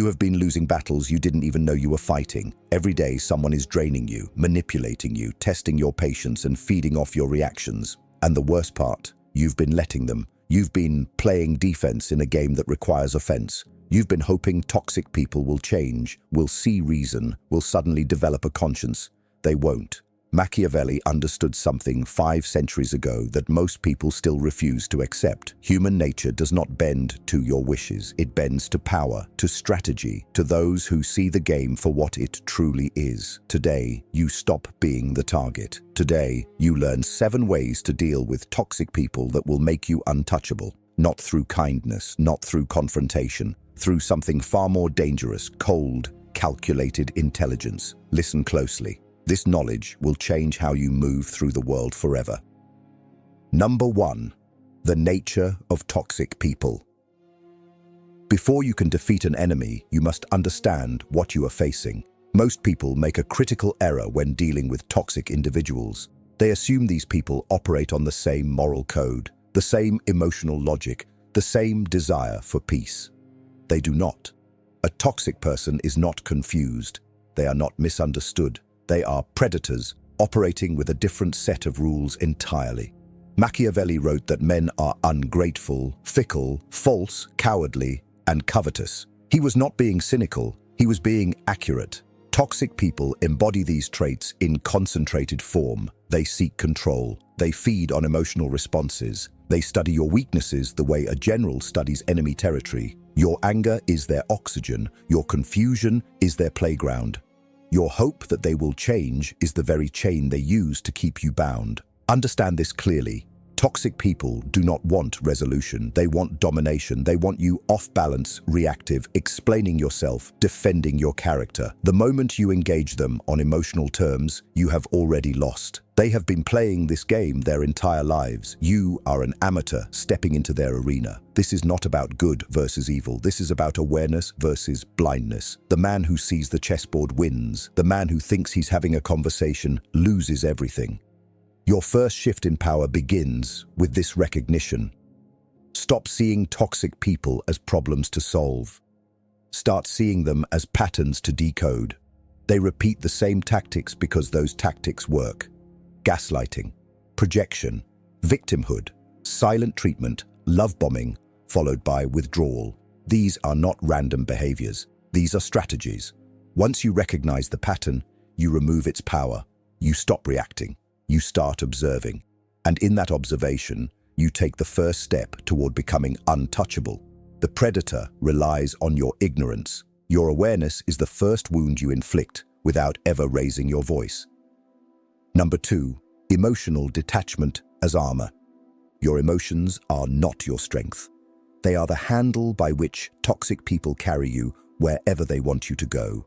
You have been losing battles you didn't even know you were fighting. Every day, someone is draining you, manipulating you, testing your patience and feeding off your reactions. And the worst part, you've been letting them. You've been playing defense in a game that requires offense. You've been hoping toxic people will change, will see reason, will suddenly develop a conscience. They won't. Machiavelli understood something 5 centuries ago that most people still refuse to accept. Human nature does not bend to your wishes. It bends to power, to strategy, to those who see the game for what it truly is. Today, you stop being the target. Today, you learn 7 ways to deal with toxic people that will make you untouchable. Not through kindness, not through confrontation, through something far more dangerous, cold, calculated intelligence. Listen closely. This knowledge will change how you move through the world forever. Number 1. The nature of toxic people. Before you can defeat an enemy, you must understand what you are facing. Most people make a critical error when dealing with toxic individuals. They assume these people operate on the same moral code, the same emotional logic, the same desire for peace. They do not. A toxic person is not confused. They are not misunderstood. They are predators, operating with a different set of rules entirely. Machiavelli wrote that men are ungrateful, fickle, false, cowardly, and covetous. He was not being cynical, he was being accurate. Toxic people embody these traits in concentrated form. They seek control. They feed on emotional responses. They study your weaknesses the way a general studies enemy territory. Your anger is their oxygen. Your confusion is their playground. Your hope that they will change is the very chain they use to keep you bound. Understand this clearly. Toxic people do not want resolution. They want domination. They want you off balance, reactive, explaining yourself, defending your character. The moment you engage them on emotional terms, you have already lost. They have been playing this game their entire lives. You are an amateur stepping into their arena. This is not about good versus evil. This is about awareness versus blindness. The man who sees the chessboard wins. The man who thinks he's having a conversation loses everything. Your first shift in power begins with this recognition. Stop seeing toxic people as problems to solve. Start seeing them as patterns to decode. They repeat the same tactics because those tactics work. Gaslighting, projection, victimhood, silent treatment, love bombing, followed by withdrawal. These are not random behaviors. These are strategies. Once you recognize the pattern, you remove its power. You stop reacting. You start observing. And in that observation, you take the first step toward becoming untouchable. The predator relies on your ignorance. Your awareness is the first wound you inflict without ever raising your voice. Number 2, emotional detachment as armor. Your emotions are not your strength. They are the handle by which toxic people carry you wherever they want you to go.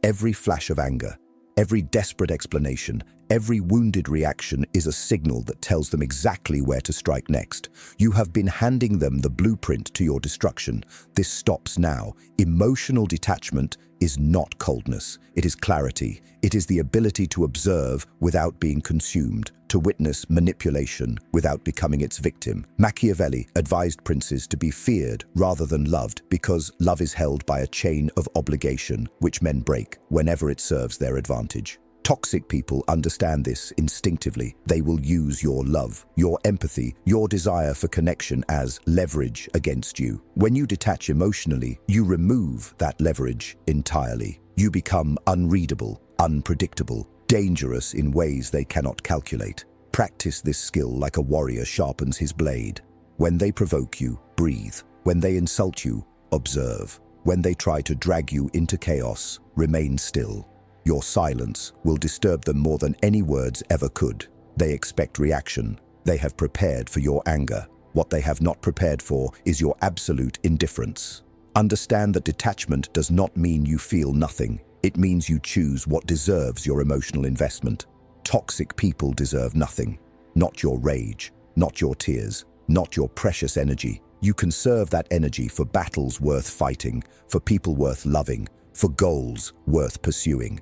Every flash of anger, every desperate explanation, every wounded reaction is a signal that tells them exactly where to strike next. You have been handing them the blueprint to your destruction. This stops now. Emotional detachment is not coldness. It is clarity. It is the ability to observe without being consumed, to witness manipulation without becoming its victim. Machiavelli advised princes to be feared rather than loved because love is held by a chain of obligation which men break whenever it serves their advantage. Toxic people understand this instinctively. They will use your love, your empathy, your desire for connection as leverage against you. When you detach emotionally, you remove that leverage entirely. You become unreadable, unpredictable, dangerous in ways they cannot calculate. Practice this skill like a warrior sharpens his blade. When they provoke you, breathe. When they insult you, observe. When they try to drag you into chaos, remain still. Your silence will disturb them more than any words ever could. They expect reaction. They have prepared for your anger. What they have not prepared for is your absolute indifference. Understand that detachment does not mean you feel nothing. It means you choose what deserves your emotional investment. Toxic people deserve nothing. Not your rage, not your tears, not your precious energy. You conserve that energy for battles worth fighting, for people worth loving, for goals worth pursuing.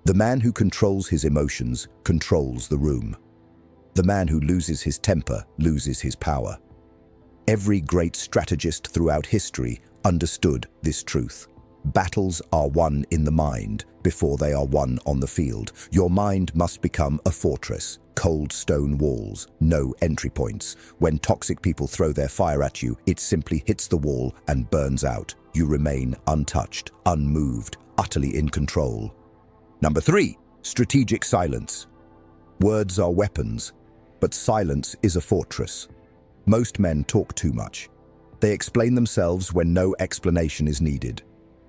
The man who controls his emotions controls the room. The man who loses his temper loses his power. Every great strategist throughout history understood this truth. Battles are won in the mind before they are won on the field. Your mind must become a fortress. Cold stone walls, no entry points. When toxic people throw their fire at you, it simply hits the wall and burns out. You remain untouched, unmoved, utterly in control. Number 3, strategic silence. Words are weapons, but silence is a fortress. Most men talk too much. They explain themselves when no explanation is needed.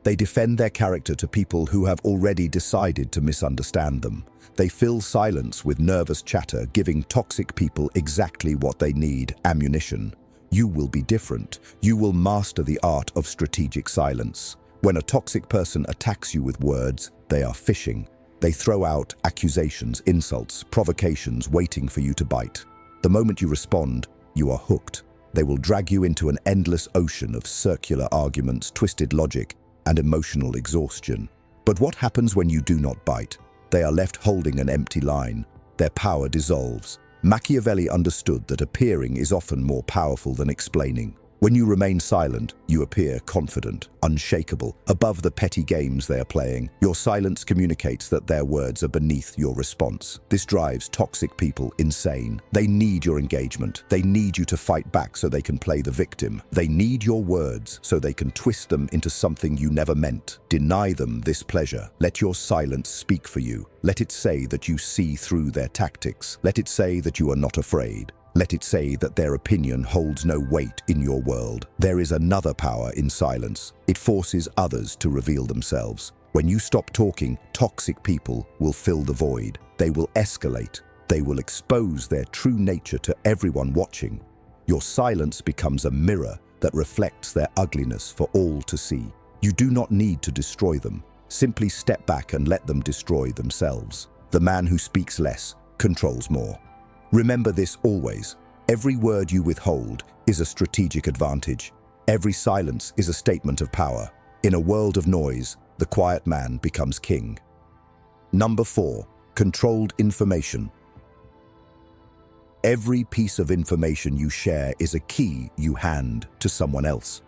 They defend their character to people who have already decided to misunderstand them. They fill silence with nervous chatter, giving toxic people exactly what they need: ammunition. You will be different. You will master the art of strategic silence. When a toxic person attacks you with words, they are fishing. They throw out accusations, insults, provocations, waiting for you to bite. The moment you respond, you are hooked. They will drag you into an endless ocean of circular arguments, twisted logic, and emotional exhaustion. But what happens when you do not bite? They are left holding an empty line. Their power dissolves. Machiavelli understood that appearing is often more powerful than explaining. When you remain silent, you appear confident, unshakable, above the petty games they are playing. Your silence communicates that their words are beneath your response. This drives toxic people insane. They need your engagement. They need you to fight back so they can play the victim. They need your words so they can twist them into something you never meant. Deny them this pleasure. Let your silence speak for you. Let it say that you see through their tactics. Let it say that you are not afraid. Let it say that their opinion holds no weight in your world. There is another power in silence. It forces others to reveal themselves. When you stop talking, toxic people will fill the void. They will escalate. They will expose their true nature to everyone watching. Your silence becomes a mirror that reflects their ugliness for all to see. You do not need to destroy them. Simply step back and let them destroy themselves. The man who speaks less controls more. Remember this always. Every word you withhold is a strategic advantage. Every silence is a statement of power. In a world of noise, the quiet man becomes king. Number 4, controlled information. Every piece of information you share is a key you hand to someone else.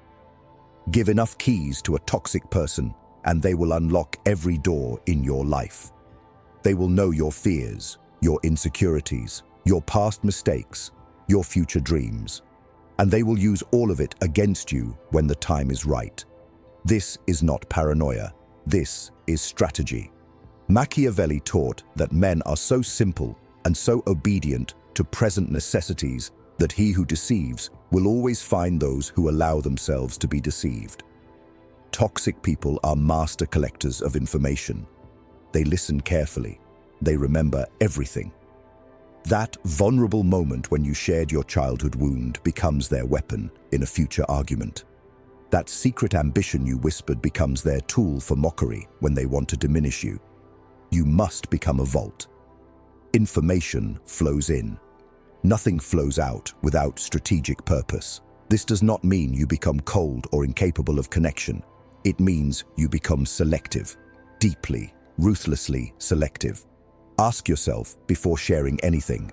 Give enough keys to a toxic person, and they will unlock every door in your life. They will know your fears, your insecurities, your past mistakes, your future dreams, and they will use all of it against you when the time is right. This is not paranoia. This is strategy. Machiavelli taught that men are so simple and so obedient to present necessities that he who deceives will always find those who allow themselves to be deceived. Toxic people are master collectors of information. They listen carefully. They remember everything. That vulnerable moment when you shared your childhood wound becomes their weapon in a future argument. That secret ambition you whispered becomes their tool for mockery when they want to diminish you. You must become a vault. Information flows in. Nothing flows out without strategic purpose. This does not mean you become cold or incapable of connection. It means you become selective, deeply, ruthlessly selective. Ask yourself before sharing anything,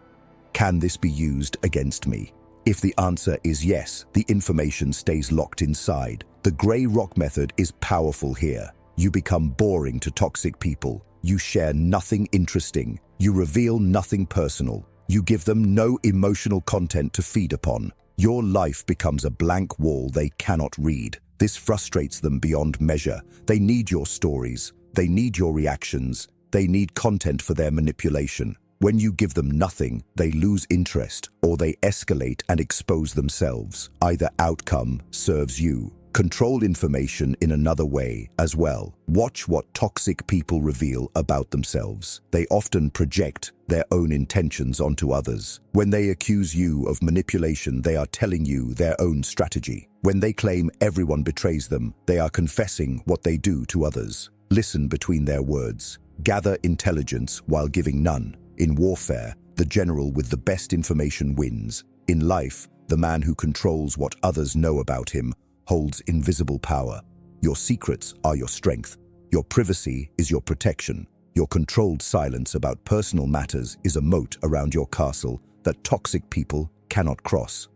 can this be used against me? If the answer is yes, the information stays locked inside. The gray rock method is powerful here. You become boring to toxic people. You share nothing interesting. You reveal nothing personal. You give them no emotional content to feed upon. Your life becomes a blank wall they cannot read. This frustrates them beyond measure. They need your stories. They need your reactions. They need content for their manipulation. When you give them nothing, they lose interest or they escalate and expose themselves. Either outcome serves you. Control information in another way as well. Watch what toxic people reveal about themselves. They often project their own intentions onto others. When they accuse you of manipulation, they are telling you their own strategy. When they claim everyone betrays them, they are confessing what they do to others. Listen between their words. Gather intelligence while giving none. In warfare, the general with the best information wins. In life, the man who controls what others know about him holds invisible power. Your secrets are your strength. Your privacy is your protection. Your controlled silence about personal matters is a moat around your castle that toxic people cannot cross.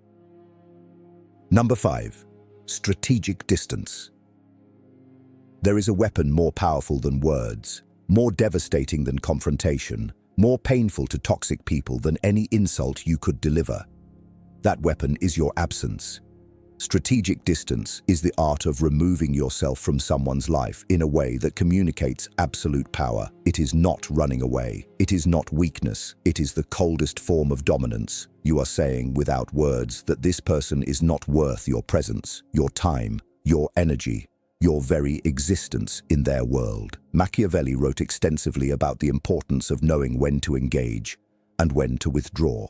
Number 5, strategic distance. There is a weapon more powerful than words, more devastating than confrontation, more painful to toxic people than any insult you could deliver. That weapon is your absence. Strategic distance is the art of removing yourself from someone's life in a way that communicates absolute power. It is not running away. It is not weakness. It is the coldest form of dominance. You are saying without words that this person is not worth your presence, your time, your energy, your very existence in their world. Machiavelli wrote extensively about the importance of knowing when to engage and when to withdraw.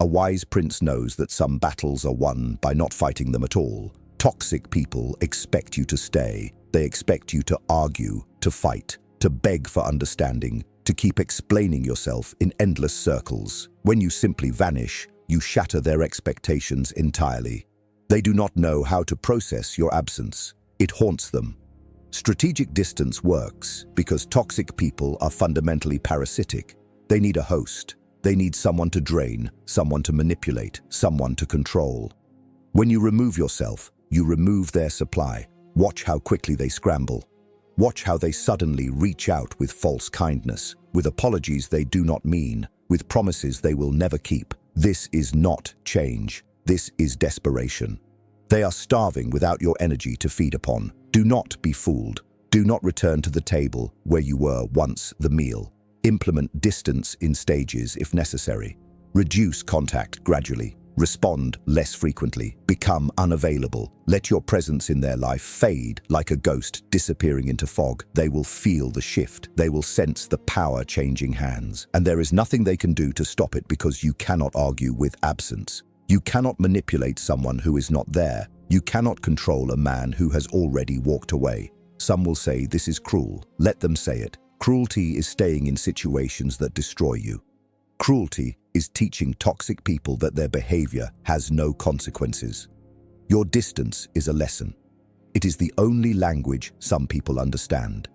A wise prince knows that some battles are won by not fighting them at all. Toxic people expect you to stay. They expect you to argue, to fight, to beg for understanding, to keep explaining yourself in endless circles. When you simply vanish, you shatter their expectations entirely. They do not know how to process your absence. It haunts them. Strategic distance works because toxic people are fundamentally parasitic. They need a host. They need someone to drain, someone to manipulate, someone to control. When you remove yourself, you remove their supply. Watch how quickly they scramble. Watch how they suddenly reach out with false kindness, with apologies they do not mean, with promises they will never keep. This is not change. This is desperation. They are starving without your energy to feed upon. Do not be fooled. Do not return to the table where you were once the meal. Implement distance in stages if necessary. Reduce contact gradually. Respond less frequently. Become unavailable. Let your presence in their life fade like a ghost disappearing into fog. They will feel the shift. They will sense the power changing hands. And there is nothing they can do to stop it because you cannot argue with absence. You cannot manipulate someone who is not there. You cannot control a man who has already walked away. Some will say this is cruel. Let them say it. Cruelty is staying in situations that destroy you. Cruelty is teaching toxic people that their behavior has no consequences. Your distance is a lesson. It is the only language some people understand.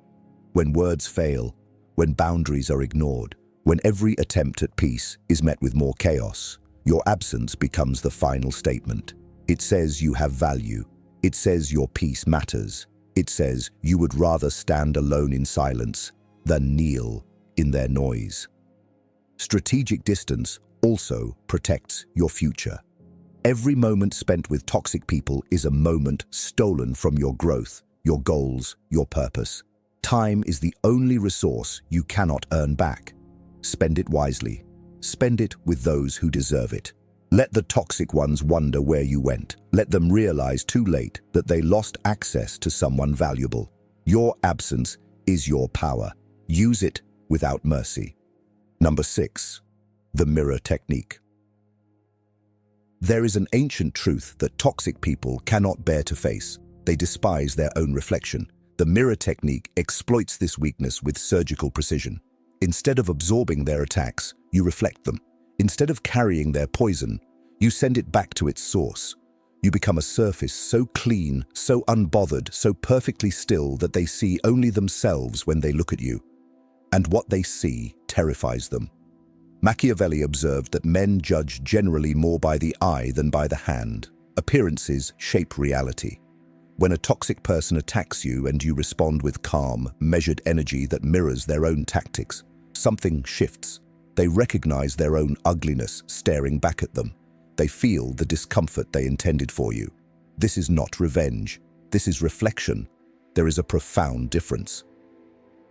When words fail, when boundaries are ignored, when every attempt at peace is met with more chaos, your absence becomes the final statement. It says you have value. It says your peace matters. It says you would rather stand alone in silence than kneel in their noise. Strategic distance also protects your future. Every moment spent with toxic people is a moment stolen from your growth, your goals, your purpose. Time is the only resource you cannot earn back. Spend it wisely. Spend it with those who deserve it. Let the toxic ones wonder where you went. Let them realize too late that they lost access to someone valuable. Your absence is your power. Use it without mercy. Number 6. The mirror technique. There is an ancient truth that toxic people cannot bear to face. They despise their own reflection. The mirror technique exploits this weakness with surgical precision. Instead of absorbing their attacks, you reflect them. Instead of carrying their poison, you send it back to its source. You become a surface so clean, so unbothered, so perfectly still that they see only themselves when they look at you. And what they see terrifies them. Machiavelli observed that men judge generally more by the eye than by the hand. Appearances shape reality. When a toxic person attacks you and you respond with calm, measured energy that mirrors their own tactics, something shifts. They recognize their own ugliness staring back at them. They feel the discomfort they intended for you. This is not revenge. This is reflection. There is a profound difference.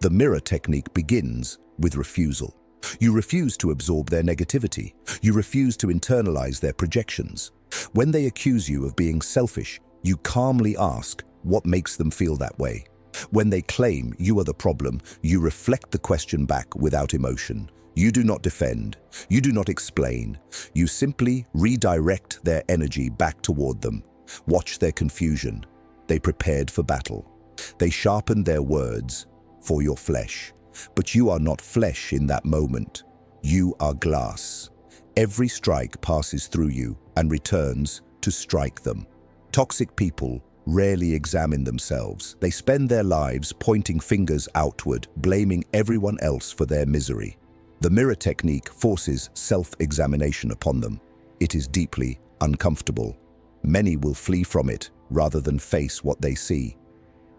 The mirror technique begins with refusal. You refuse to absorb their negativity. You refuse to internalize their projections. When they accuse you of being selfish, you calmly ask what makes them feel that way. When they claim you are the problem, you reflect the question back without emotion. You do not defend. You do not explain. You simply redirect their energy back toward them. Watch their confusion. They prepared for battle. They sharpened their words for your flesh. But you are not flesh in that moment. You are glass. Every strike passes through you and returns to strike them. Toxic people rarely examine themselves. They spend their lives pointing fingers outward, blaming everyone else for their misery. The mirror technique forces self-examination upon them. It is deeply uncomfortable. Many will flee from it rather than face what they see.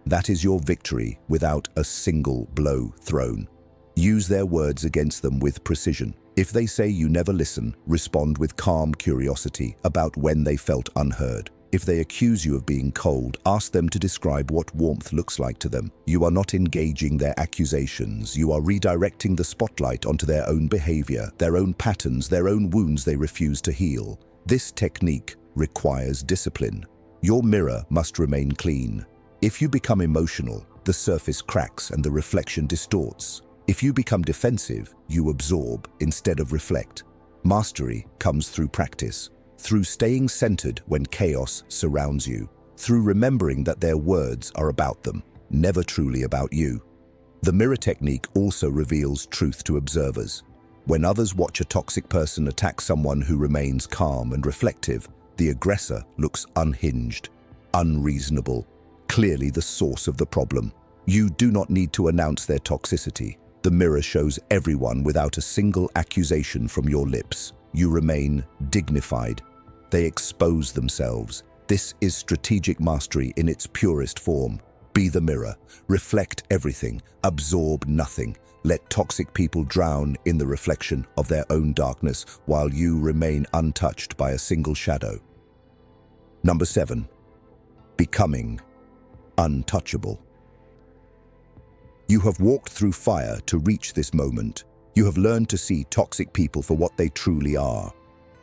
That is your victory without a single blow thrown. Use their words against them with precision. If they say you never listen, respond with calm curiosity about when they felt unheard. If they accuse you of being cold, ask them to describe what warmth looks like to them. You are not engaging their accusations. You are redirecting the spotlight onto their own behavior, their own patterns, their own wounds they refuse to heal. This technique requires discipline. Your mirror must remain clean. If you become emotional, the surface cracks and the reflection distorts. If you become defensive, you absorb instead of reflect. Mastery comes through practice, through staying centered when chaos surrounds you, through remembering that their words are about them, never truly about you. The mirror technique also reveals truth to observers. When others watch a toxic person attack someone who remains calm and reflective, the aggressor looks unhinged, unreasonable, clearly the source of the problem. You do not need to announce their toxicity. The mirror shows everyone without a single accusation from your lips. You remain dignified. They expose themselves. This is strategic mastery in its purest form. Be the mirror. Reflect everything. Absorb nothing. Let toxic people drown in the reflection of their own darkness while you remain untouched by a single shadow. Number 7. Becoming untouchable. You have walked through fire to reach this moment. You have learned to see toxic people for what they truly are.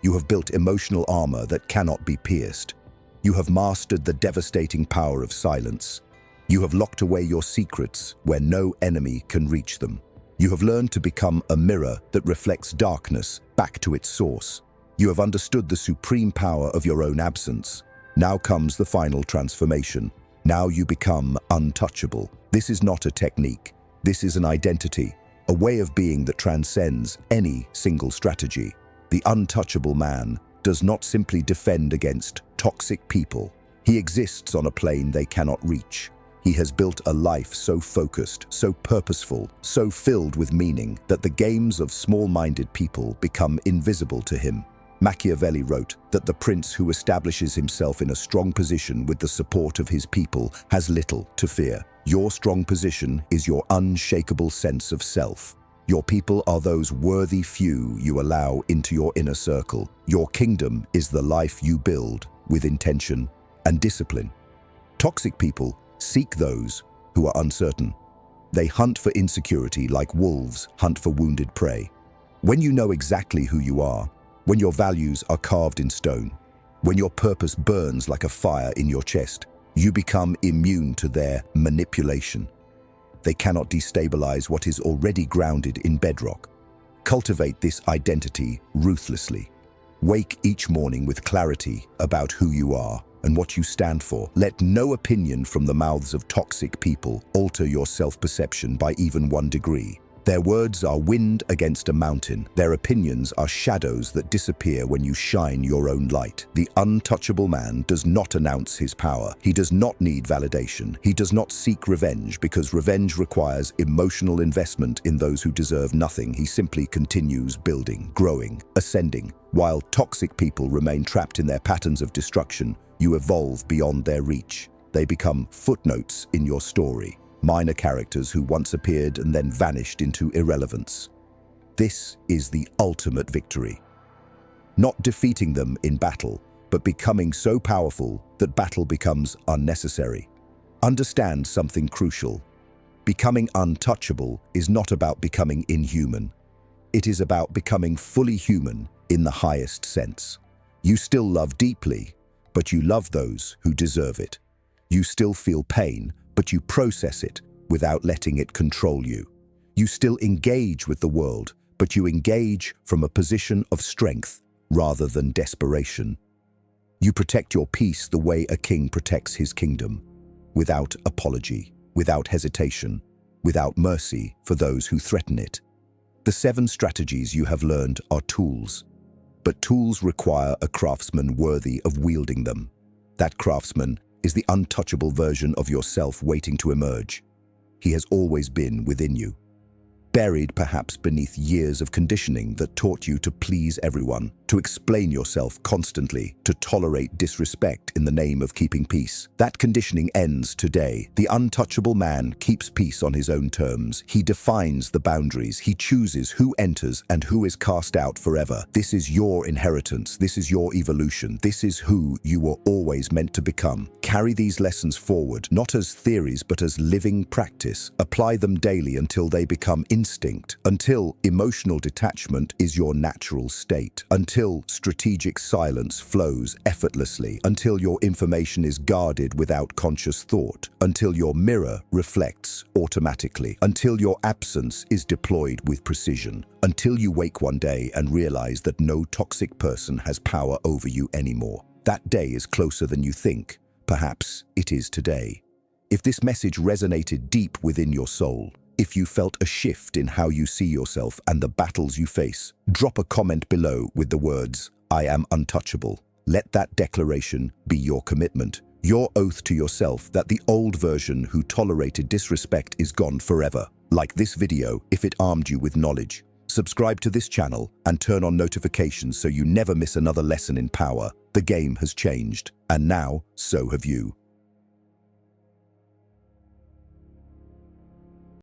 You have built emotional armor that cannot be pierced. You have mastered the devastating power of silence. You have locked away your secrets where no enemy can reach them. You have learned to become a mirror that reflects darkness back to its source. You have understood the supreme power of your own absence. Now comes the final transformation. Now you become untouchable. This is not a technique. This is an identity, a way of being that transcends any single strategy. The untouchable man does not simply defend against toxic people. He exists on a plane they cannot reach. He has built a life so focused, so purposeful, so filled with meaning that the games of small-minded people become invisible to him. Machiavelli wrote that the prince who establishes himself in a strong position with the support of his people has little to fear. Your strong position is your unshakable sense of self. Your people are those worthy few you allow into your inner circle. Your kingdom is the life you build with intention and discipline. Toxic people seek those who are uncertain. They hunt for insecurity like wolves hunt for wounded prey. When you know exactly who you are, when your values are carved in stone, when your purpose burns like a fire in your chest, you become immune to their manipulation. They cannot destabilize what is already grounded in bedrock. Cultivate this identity ruthlessly. Wake each morning with clarity about who you are and what you stand for. Let no opinion from the mouths of toxic people alter your self-perception by even 1 degree. Their words are wind against a mountain. Their opinions are shadows that disappear when you shine your own light. The untouchable man does not announce his power. He does not need validation. He does not seek revenge because revenge requires emotional investment in those who deserve nothing. He simply continues building, growing, ascending. While toxic people remain trapped in their patterns of destruction, you evolve beyond their reach. They become footnotes in your story. Minor characters who once appeared and then vanished into irrelevance. This is the ultimate victory. Not defeating them in battle, but becoming so powerful that battle becomes unnecessary. Understand something crucial. Becoming untouchable is not about becoming inhuman. It is about becoming fully human in the highest sense. You still love deeply, but you love those who deserve it. You still feel pain, but you process it without letting it control you. You still engage with the world, but you engage from a position of strength rather than desperation. You protect your peace the way a king protects his kingdom, without apology, without hesitation, without mercy for those who threaten it. The 7 strategies you have learned are tools, but tools require a craftsman worthy of wielding them. That craftsman is the untouchable version of yourself waiting to emerge. He has always been within you, buried perhaps beneath years of conditioning that taught you to please everyone, to explain yourself constantly, to tolerate disrespect in the name of keeping peace. That conditioning ends today. The untouchable man keeps peace on his own terms. He defines the boundaries. He chooses who enters and who is cast out forever. This is your inheritance. This is your evolution. This is who you were always meant to become. Carry these lessons forward, not as theories, but as living practice. Apply them daily until they become instinct, until emotional detachment is your natural state, until strategic silence flows effortlessly, until your information is guarded without conscious thought, until your mirror reflects automatically, until your absence is deployed with precision, until you wake one day and realize that no toxic person has power over you anymore. That day is closer than you think. Perhaps it is today. If this message resonated deep within your soul, if you felt a shift in how you see yourself and the battles you face, drop a comment below with the words, "I am untouchable." Let that declaration be your commitment, your oath to yourself that the old version who tolerated disrespect is gone forever. Like this video if it armed you with knowledge. Subscribe to this channel and turn on notifications so you never miss another lesson in power. The game has changed, and now so have you.